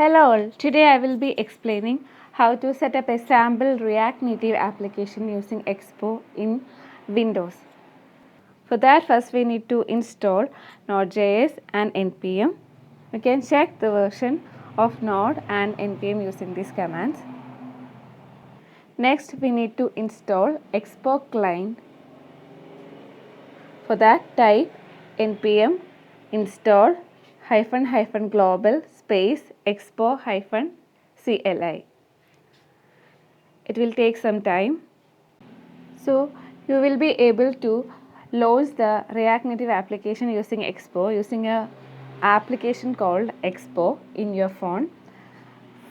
Hello all, today I will be explaining how to set up a sample React Native application using Expo in Windows. For that, first we need to install Node.js and npm. We can check the version of Node and npm using these commands. Next we need to install Expo client. For that, type npm install --global space expo -cli. It will take some time. So you will be able to launch the React Native application using Expo using a application called Expo in your phone.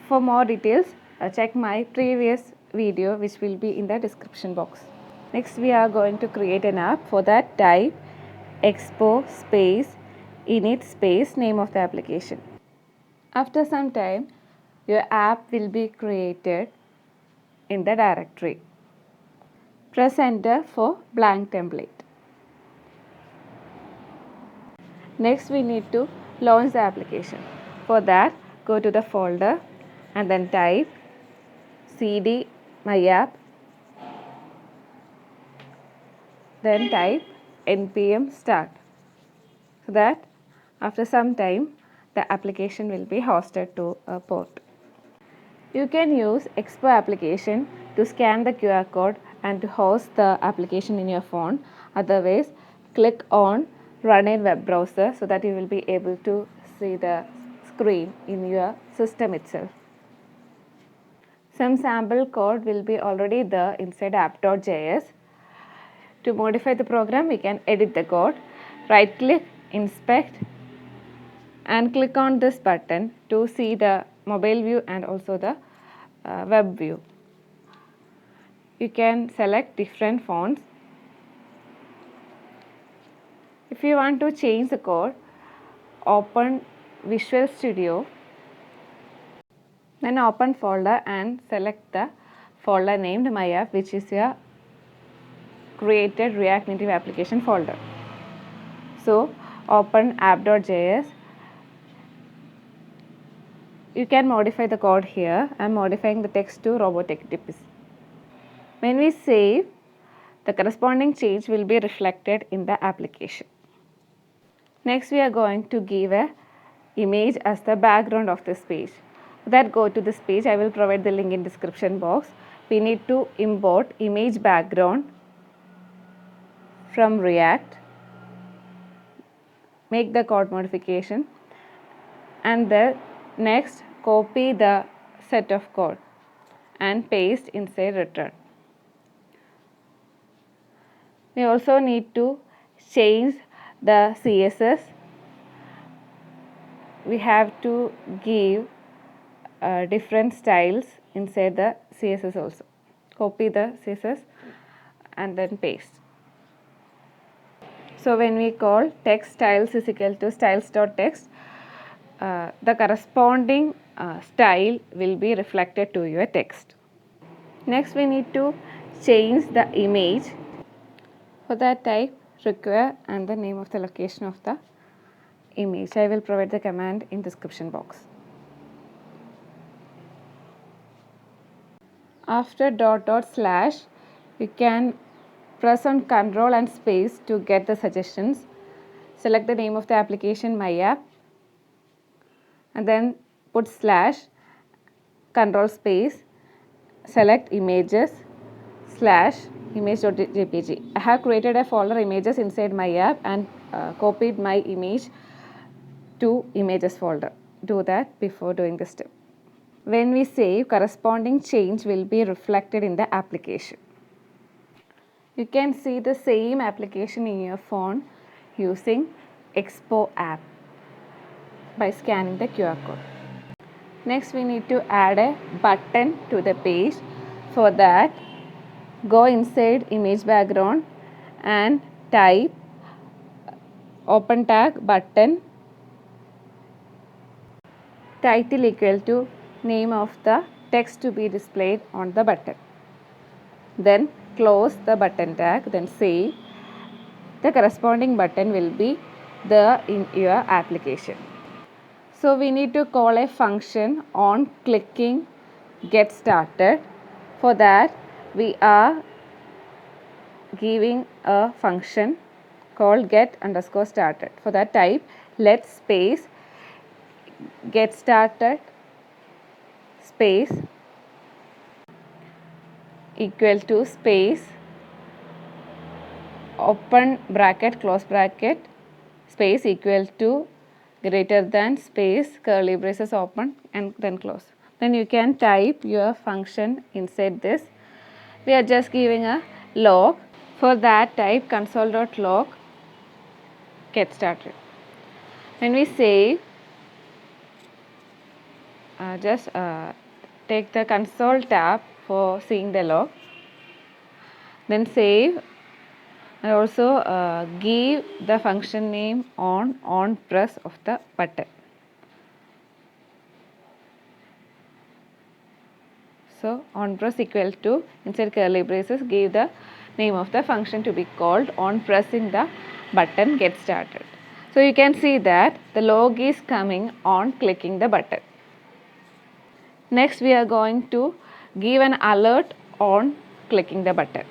For more details, check my previous video which will be in the description box. Next we are going to create an app. For that, type expo space init space name of the application. After some time, your app will be created in the directory. Press enter for blank template. Next we need to launch the application. For that, go to the folder and then type cd my app, then type npm start, so that after some time the application will be hosted to a port. You can use Expo application to scan the QR code and to host the application in your phone. Otherwise, click on run in web browser so that you will be able to see the screen in your system itself. Some sample code will be already there inside app.js. To modify the program, we can edit the code. Right click, inspect, and click on this button to see the mobile view and also the web view. You can select different fonts. If you want to change the code, open Visual Studio, then open folder and select the folder named my app, which is your created React Native application folder. So open app.js. You can modify the code here. I am modifying the text to robotic tips. When we save, the corresponding change will be reflected in the application. Next we are going to give a image as the background of this page. For that, go to this page. I will provide the link in description box. We need to import image background from React. Make the code modification and then next copy the set of code and paste inside return. We also need to change the CSS. We have to give different styles inside the CSS also. Copy the CSS and then paste. So when we call text styles is equal to styles.text, the corresponding style will be reflected to your text. Next we need to change the image. For that, type require and the name of the location of the image. I will provide the command in description box. After // you can press on Ctrl and space to get the suggestions. Select the name of the application my app and then put / Ctrl space, select images / image.jpg. I have created a folder images inside my app and copied my image to images folder. Do that before doing the step. When we save, corresponding change will be reflected in the application. You can see the same application in your phone using Expo app by scanning the QR code. Next we need to add a button to the page. For that, go inside image background and type open tag button, title equal to name of the text to be displayed on the button. Then close the button tag, then save. The corresponding button will be there in your application. So we need to call a function on clicking get started. For that we are giving a function called get underscore started. For that type let space get started space equal to space open bracket close bracket space equal to greater than space curly braces open and then close. Then you can type your function inside this. We are just giving a log. For that type console.log get started. When we save, just take the console tab for seeing the log. Then save and also give the function name on press of the button. So on press equal to inside curly braces give the name of the function to be called on pressing the button get started. So you can see that the log is coming on clicking the button. Next we are going to give an alert on clicking the button.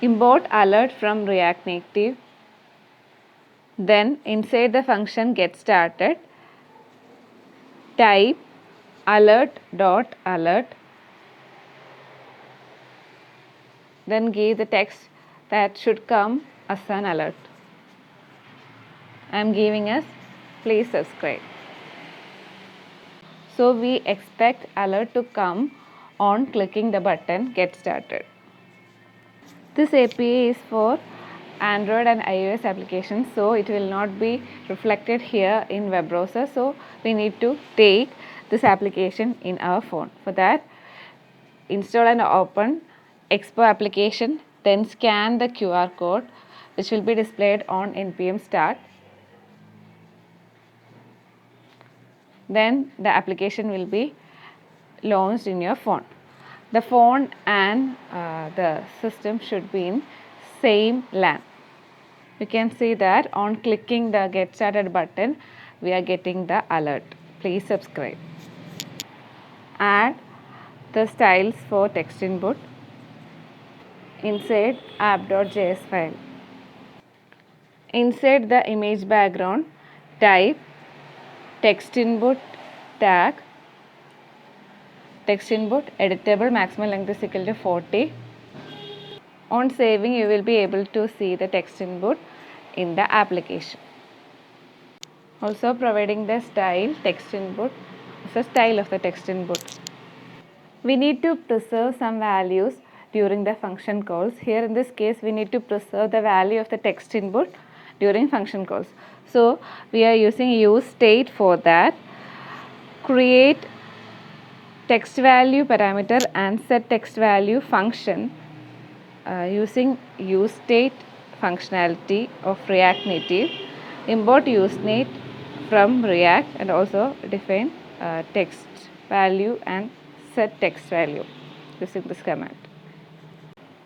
Import alert from React Native. Then inside the function get started type alert. Then give the text that should come as an alert. I am giving us please subscribe. So we expect alert to come on clicking the button get started. This API is for Android and iOS applications, so it will not be reflected here in web browser. So we need to take this application in our phone. For that, install and open Expo application, then scan the QR code which will be displayed on npm start. Then the application will be launched in your phone. The phone and the system should be in same LAN. You can see that on clicking the get started button we are getting the alert. Please subscribe. Add the styles for text input inside app.js file. Inside the image background type text input tag text input editable maximum length is equal to 40. On saving you will be able to see the text input in the application. Also providing the style text input is the style of the text input. We need to preserve some values during the function calls. Here in this case we need to preserve the value of the text input during function calls. So we are using use state for that. Create text value parameter and set text value function using use state functionality of React Native. Import useNate from React and also define text value and set text value using this command.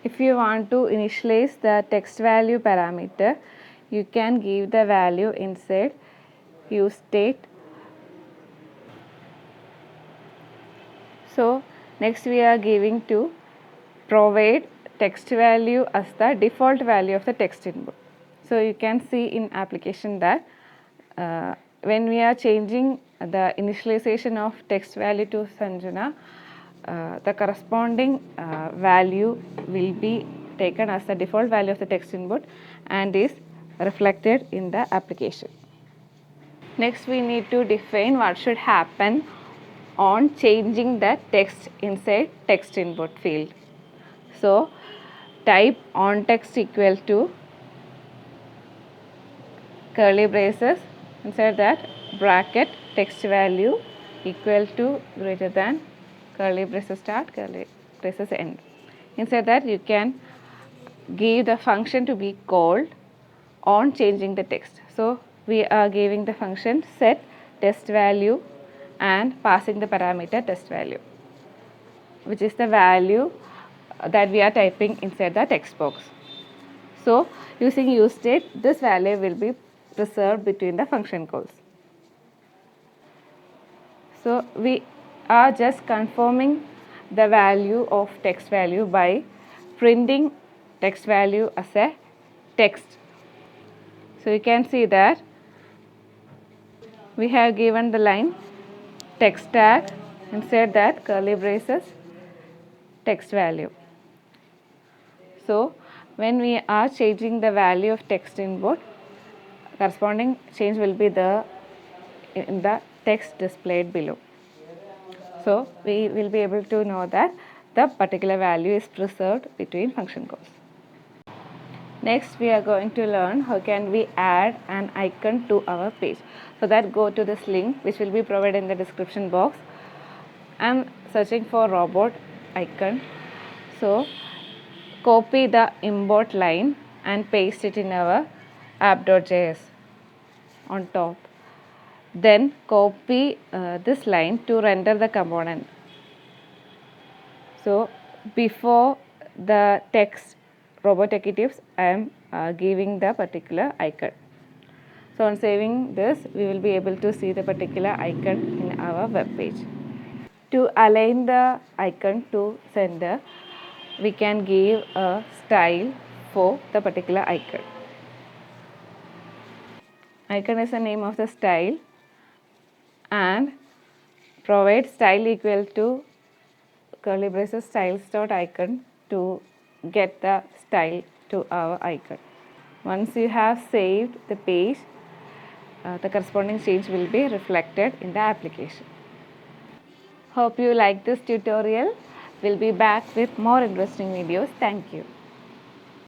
If you want to initialize the text value parameter, you can give the value inside use state. So next we are giving to provide text value as the default value of the text input. So you can see in application that when we are changing the initialization of text value to Sanjana, the corresponding value will be taken as the default value of the text input and is reflected in the application. Next we need to define what should happen on changing the text inside text input field. So type on text equal to curly braces, inside that bracket text value equal to greater than curly braces start curly braces end. Inside that you can give the function to be called on changing the text. So we are giving the function set text value and passing the parameter text value, which is the value that we are typing inside the text box. So using use state, this value will be preserved between the function calls. So we are just confirming the value of text value by printing text value as a text. So you can see that we have given the line text tag and said that curly braces text value. So when we are changing the value of text input, corresponding change will be in the text displayed below. So we will be able to know that the particular value is preserved between function calls. Next we are going to learn how can we add an icon to our page. For that, go to this link which will be provided in the description box. I am searching for robot icon. So copy the import line and paste it in our app.js on top. Then copy this line to render the component. So before the text robot techie tips, I am giving the particular icon. So on saving this, we will be able to see the particular icon in our web page. To align the icon to center, we can give a style for the particular icon. Icon is the name of the style, and provide style equal to curly braces styles.icon to get the style to our icon. Once you have saved the page, the corresponding change will be reflected in the application. Hope you like this tutorial. We'll be back with more interesting videos. Thank you.